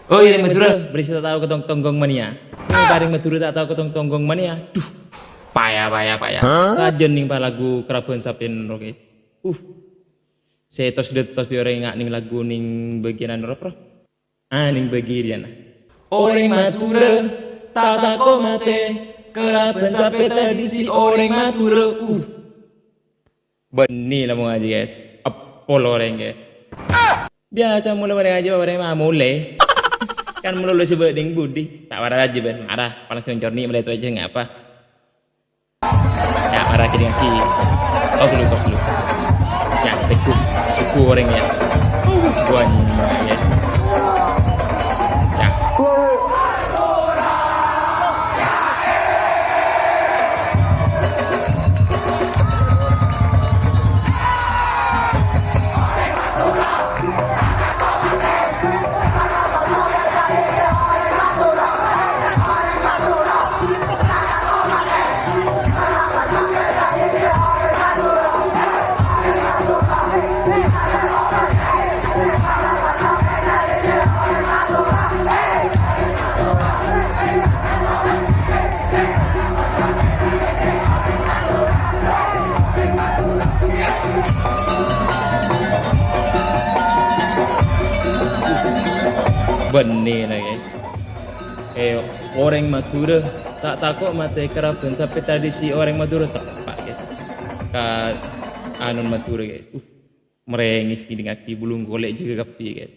Oh iya Madura, berisi tak tahu ketong tonggong mania. Bareng Madura tak tahu ketong tonggong mania. Duh, payah. Sajen ning pa lagu Kerabuan Sapin ro guys. Setos detos di orang ngak ning lagu ning bagian anu apa? Ning bagian. Orang Madura tak tako mate Kerabuan Sapin tradisi orang Madura. Benih lah mau ngaji guys. Apol orang guys. Biasa mulai ngaji orang mah mulai. Kan melulu si beding budi tak marah aja ben marah panas mencorni mulai itu aja nggak apa ya marah kiri kaki kau dulu ya teku orangnya buahnya ya ya benih lah guys orang Madura tak takut mati Kerabuan Sapin tradisi orang Madura tepat guys ka anun Madura guys merengis gini kaki bulung golek juga kapi guys